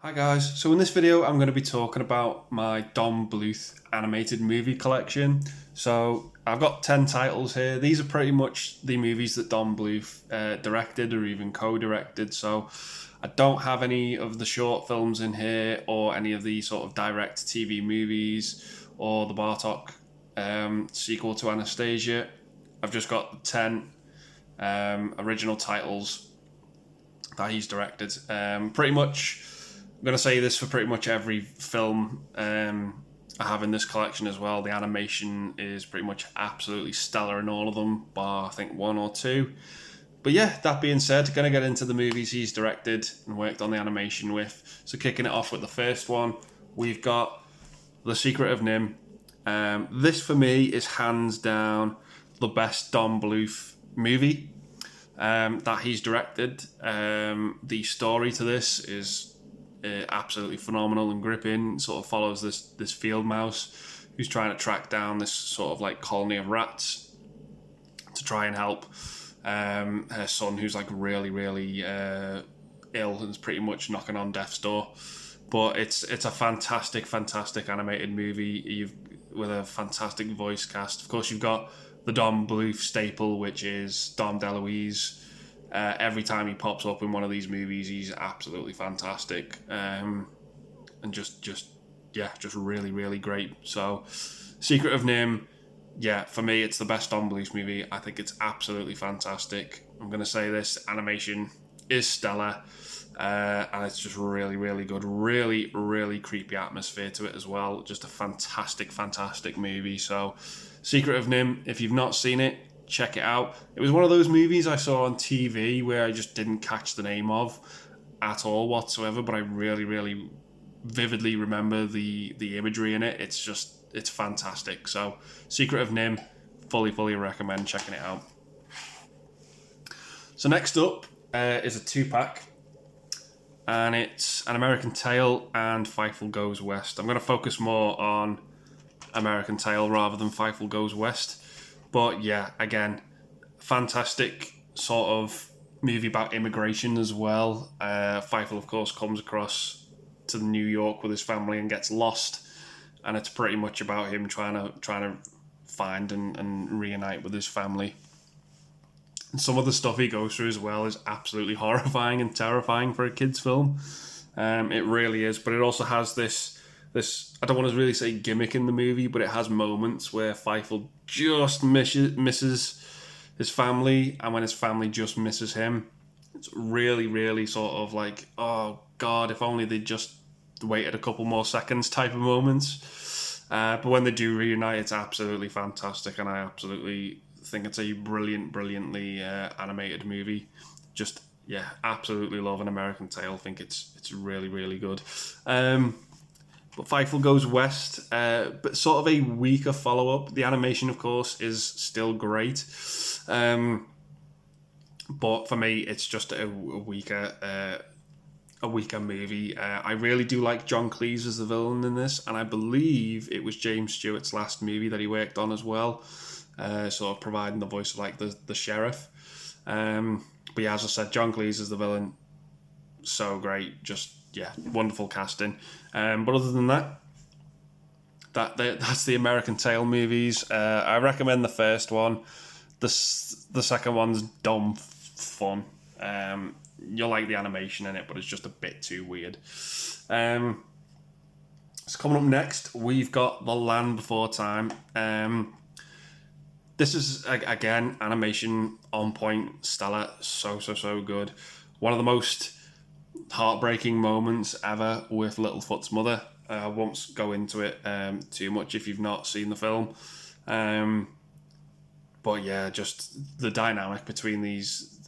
Hi guys, so in this video I'm going to be talking about my Don Bluth animated movie collection. So I've got 10 titles here. These are pretty much the movies that Don Bluth directed or even co-directed. So I don't have any of the short films in here or any of the sort of direct TV movies or the Bartok sequel to Anastasia. I've just got the 10 original titles that he's directed. Pretty much I'm going to say this for pretty much every film I have in this collection as well. The animation is pretty much absolutely stellar in all of them, bar I think one or two. But yeah, that being said, going to get into the movies he's directed and worked on the animation with. So kicking it off with the first one, we've got The Secret of Nim. This for me is hands down the best Don Bluth movie that he's directed. The story to this is absolutely phenomenal and gripping. It sort of follows this field mouse who's trying to track down this sort of like colony of rats to try and help her son, who's like really ill and is pretty much knocking on death's door. But it's a fantastic animated movie with a fantastic voice cast. Of course, you've got the Don Bluth staple, which is Dom DeLuise. Every time he pops up in one of these movies, he's absolutely fantastic, and just really great. So, Secret of Nim, yeah, for me, it's the best Don Bluth movie. I think it's absolutely fantastic. I'm gonna say this: animation is stellar, and it's just really good. Really creepy atmosphere to it as well. Just a fantastic movie. So, Secret of Nim, if you've not seen it, check it out. It was one of those movies I saw on TV where I just didn't catch the name of at all whatsoever, but I really vividly remember the imagery in it. It's fantastic. So Secret of Nim, fully recommend checking it out. So next up is a 2-pack, and it's An American Tail and Fievel Goes West. I'm going to focus more on American Tail rather than Fievel Goes West. But yeah, again, fantastic sort of movie about immigration as well. Fievel, of course, comes across to New York with his family and gets lost, and it's pretty much about him trying to find and reunite with his family. And some of the stuff he goes through as well is absolutely horrifying and terrifying for a kids' film. It really is, but it also has this I don't want to really say gimmick in the movie, but it has moments where Fievel just misses his family, and when his family just misses him, it's really sort of like, oh god, if only they just waited a couple more seconds type of moments. But when they do reunite, it's absolutely fantastic, and I absolutely think it's a brilliantly animated movie. Just yeah, absolutely love An American Tail. I think it's really good. But Fievel Goes West, but sort of a weaker follow-up. The animation, of course, is still great. But for me, it's just a weaker movie. I really do like John Cleese as the villain in this, and I believe it was James Stewart's last movie that he worked on as well, sort of providing the voice of like the sheriff. But yeah, as I said, John Cleese as the villain, so great. Just yeah, wonderful casting. But other than that's the American Tail movies. I recommend the first one. The second one's dumb fun. You'll like the animation in it, but it's just a bit too weird. So coming up next, we've got The Land Before Time. This is again animation on point, stellar, so good. One of the most heartbreaking moments ever with Littlefoot's mother. I won't go into it too much if you've not seen the film. But yeah, just the dynamic between these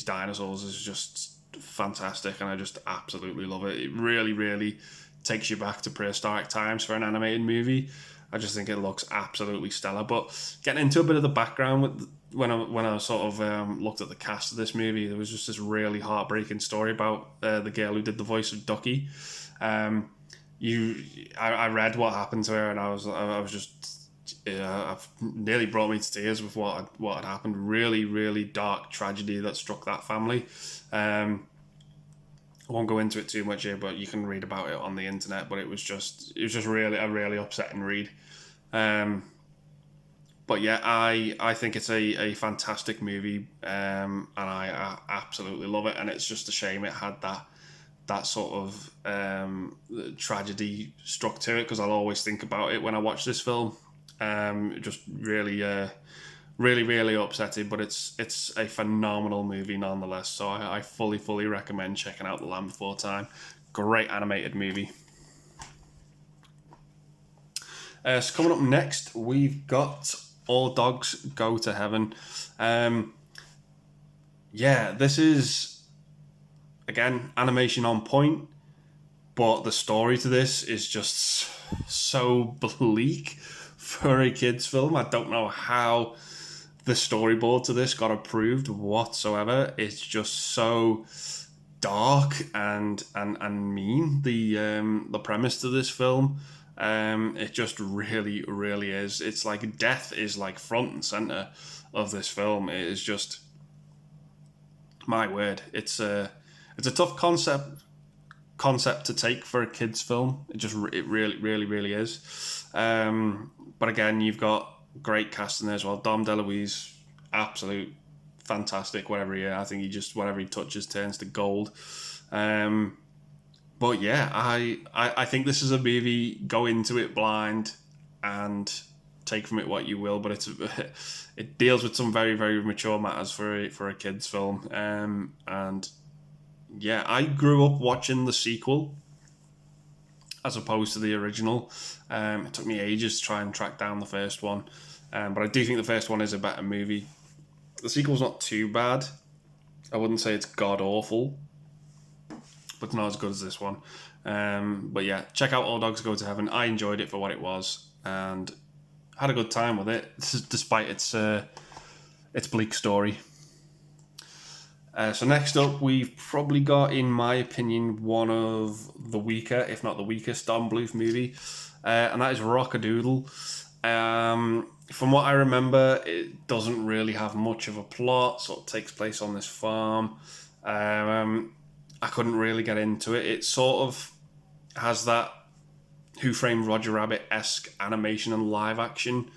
dinosaurs is just fantastic, and I just absolutely love it. It really takes you back to prehistoric times for an animated movie. I just think it looks absolutely stellar. But getting into a bit of the background when I sort of looked at the cast of this movie, there was just this really heartbreaking story about the girl who did the voice of Ducky. I read what happened to her, and I was just I've nearly brought me to tears with what had happened. Really dark tragedy that struck that family. I won't go into it too much here, but you can read about it on the internet. But it was just really a really upsetting read. But yeah, I think it's a fantastic movie, and I absolutely love it. And it's just a shame it had that sort of tragedy struck to it, because I'll always think about it when I watch this film. It just really, really upsetting, but it's a phenomenal movie nonetheless. So I fully recommend checking out The Land Before Time. Great animated movie. So coming up next, we've got All Dogs Go to Heaven. Yeah, this is, again, animation on point, but the story to this is just so bleak for a kids' film. I don't know how the storyboard to this got approved whatsoever. It's just so dark and mean. The premise to this film, it just really is. It's like death is like front and center of this film. It is just, my word. It's a tough concept to take for a kids film. It really is. But again, you've got great casting there as well. Dom DeLuise, absolute fantastic. Whatever whatever he touches turns to gold. But yeah, I think this is a movie. Go into it blind and take from it what you will. But it deals with some very mature matters for a kids film. And yeah, I grew up watching the sequel as opposed to the original. It took me ages to try and track down the first one. But I do think the first one is a better movie. The sequel's not too bad. I wouldn't say it's god awful, but it's not as good as this one. But yeah, check out All Dogs Go to Heaven. I enjoyed it for what it was and had a good time with it, despite its bleak story. So next up, we've probably got, in my opinion, one of the weaker, if not the weakest, Don Bluth movie, and that is Rock-a-Doodle. From what I remember, it doesn't really have much of a plot. Sort of takes place on this farm. I couldn't really get into it. It sort of has that Who Framed Roger Rabbit-esque animation and live action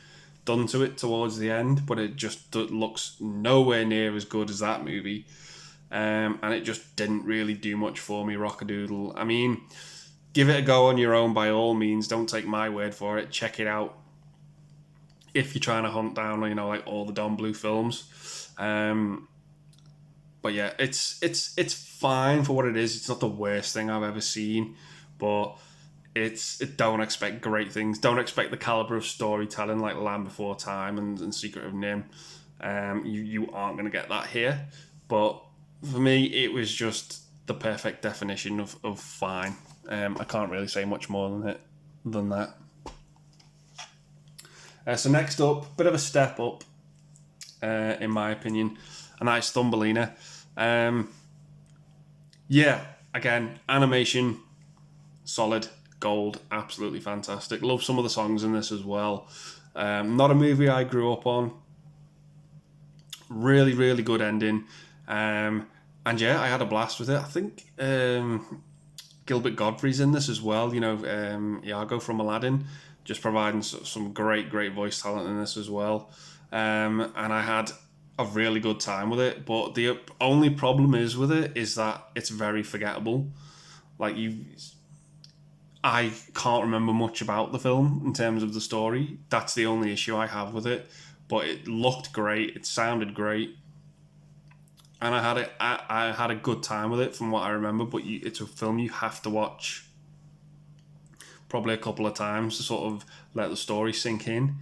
done to it towards the end, but it just looks nowhere near as good as that movie. And it just didn't really do much for me, Rock-a-Doodle. I mean, give it a go on your own by all means. Don't take my word for it. Check it out if you're trying to hunt down, like all the Don Bluth films. But yeah, it's fine for what it is. It's not the worst thing I've ever seen, but don't expect great things. Don't expect the caliber of storytelling like Land Before Time and Secret of Nim. You aren't going to get that here. But for me, it was just the perfect definition of fine. I can't really say much more than that. So next up, bit of a step up, in my opinion, and that is Thumbelina. Yeah, again, animation, solid, gold, absolutely fantastic. Love some of the songs in this as well. Not a movie I grew up on. Really good ending. And yeah, I had a blast with it. I think Gilbert Gottfried's in this as well. Iago from Aladdin, just providing some great voice talent in this as well. And I had a really good time with it. But the only problem with it is that it's very forgettable. I can't remember much about the film in terms of the story. That's the only issue I have with it. But it looked great. It sounded great. And I had a good time with it from what I remember. But it's a film you have to watch probably a couple of times to sort of let the story sink in.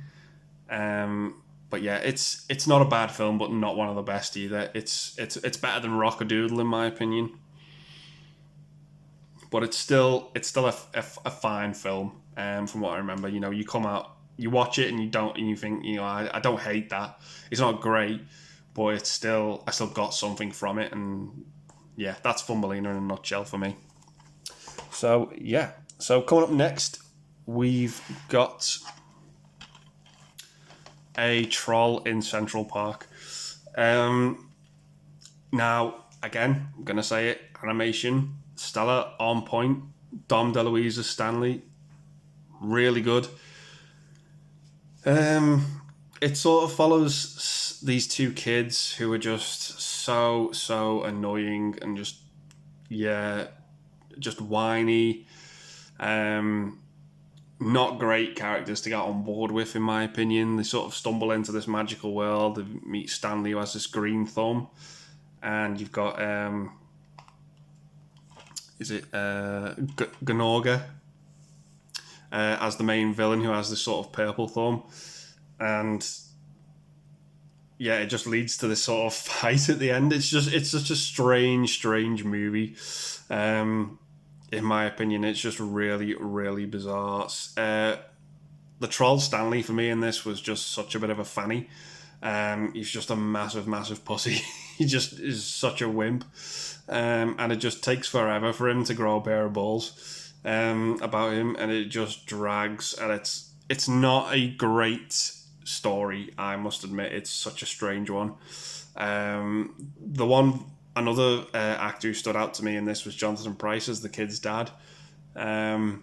But yeah, it's not a bad film, but not one of the best either. It's better than Rock-a-Doodle in my opinion. But it's still a fine film. From what I remember, you come out, you watch it, and you think, I don't hate that. It's not great, but I still got something from it, and yeah, that's Thumbelina in a nutshell for me. So yeah, coming up next, we've got a Troll in Central Park. Now, again, I'm gonna say it, animation, Stella on point. Dom DeLuise as Stanley, really good. It sort of follows these two kids who are just so annoying and just whiny. Not great characters to get on board with, in my opinion. They sort of stumble into this magical world. They meet Stanley, who has this green thumb, and you've got Gnorga as the main villain, who has this sort of purple thumb, and yeah, it just leads to this sort of fight at the end. It's such a strange movie. In my opinion, it's just really bizarre. The troll Stanley for me in this was just such a bit of a fanny. He's just a massive pussy. He just is such a wimp. And it just takes forever for him to grow a pair of balls about him, and it just drags. And it's not a great story, I must admit. It's such a strange one. Another actor who stood out to me in this was Jonathan Pryce as the kid's dad. But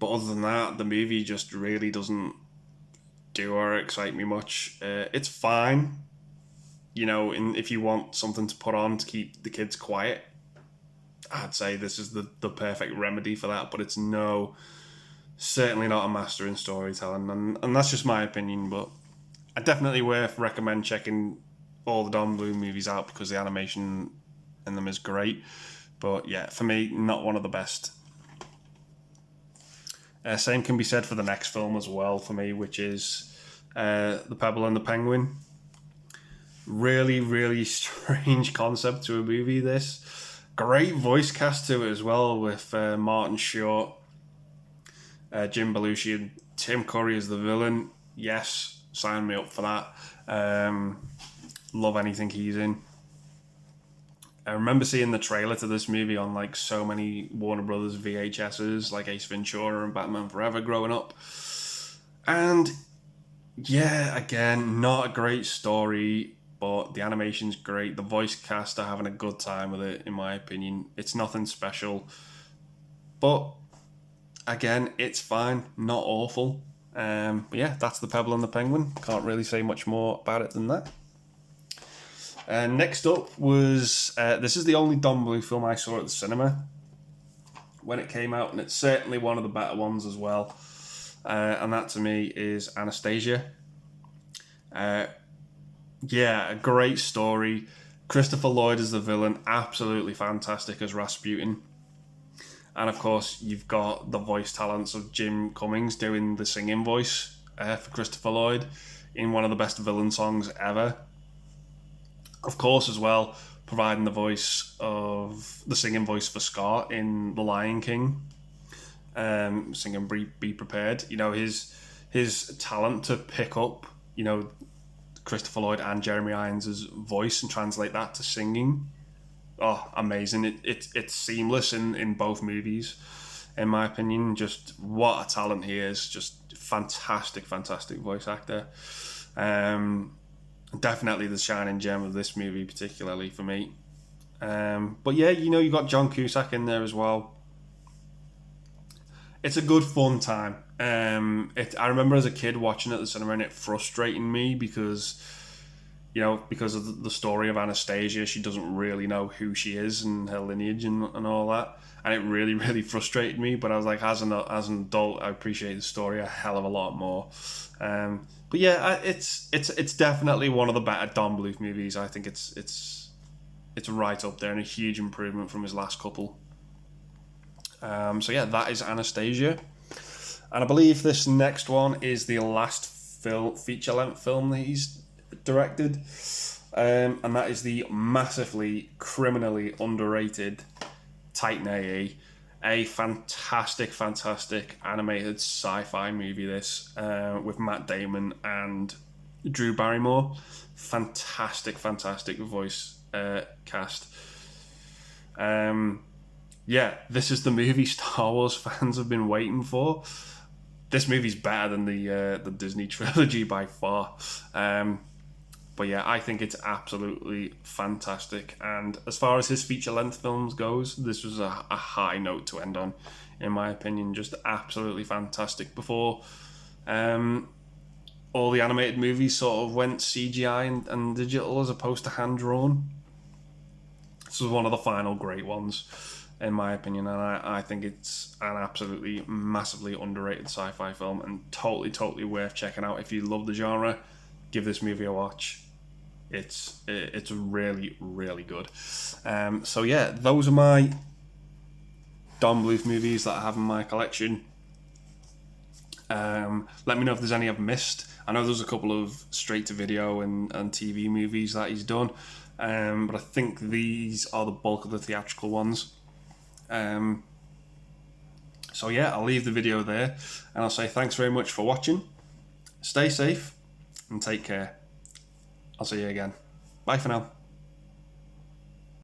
other than that, the movie just really doesn't do or excite me much. It's fine, if you want something to put on to keep the kids quiet, I'd say this is the perfect remedy for that. But it's certainly not a master in storytelling, and that's just my opinion. But I definitely recommend checking all the Don Bluth movies out because the animation in them is great. But yeah, for me, not one of the best. Same can be said for the next film as well for me, which is The Pebble and the Penguin. Really strange concept to a movie, this. Great voice cast to it as well, with Martin Short, Jim Belushi, and Tim Curry as the villain. Yes, sign me up for that. Love anything he's in. I remember seeing the trailer to this movie on so many Warner Brothers VHSs, like Ace Ventura and Batman Forever growing up. And yeah, again, not a great story, but the animation's great. The voice cast are having a good time with it, in my opinion. It's nothing special, but again, it's fine, not awful. But yeah, that's The Pebble and the Penguin. Can't really say much more about it than that. Next up was, this is the only Don Bluth film I saw at the cinema when it came out, and it's certainly one of the better ones as well. And that to me is Anastasia. Yeah, a great story. Christopher Lloyd as the villain, absolutely fantastic as Rasputin. And of course, you've got the voice talents of Jim Cummings doing the singing voice for Christopher Lloyd in one of the best villain songs ever. Of course, as well, providing the singing voice for Scar in The Lion King, singing "Be Prepared." His talent to pick up, Christopher Lloyd and Jeremy Irons' voice and translate that to singing. Oh, amazing! It's seamless in both movies, in my opinion. Just what a talent he is! Just fantastic voice actor. Definitely the shining gem of this movie, particularly for me. But yeah, you got John Cusack in there as well. It's a good fun time. I remember as a kid watching it at the cinema and it frustrating me because of the story of Anastasia. She doesn't really know who she is and her lineage and all that. And it really frustrated me. But I was like, as an adult, I appreciate the story a hell of a lot more. But yeah, it's definitely one of the better Don Bluth movies. I think it's right up there and a huge improvement from his last couple. So yeah, that is Anastasia. And I believe this next one is the last feature-length film that he's directed. And that is the massively, criminally underrated Titan A.E. A fantastic animated sci-fi movie, this, with Matt Damon and Drew Barrymore. Fantastic voice cast. Yeah, this is the movie Star Wars fans have been waiting for. This movie's better than the Disney trilogy by far. But yeah, I think it's absolutely fantastic. And as far as his feature-length films goes, this was a high note to end on, in my opinion. Just absolutely fantastic. Before all the animated movies sort of went CGI and digital as opposed to hand-drawn, this was one of the final great ones, in my opinion. And I think it's an absolutely massively underrated sci-fi film and totally worth checking out. If you love the genre, give this movie a watch. It's really good. So yeah, those are my Don Bluth movies that I have in my collection. Let me know if there's any I've missed. I know there's a couple of straight to video and TV movies that he's done, but I think these are the bulk of the theatrical ones. So yeah, I'll leave the video there, and I'll say thanks very much for watching. Stay safe and take care. I'll see you again. Bye for now.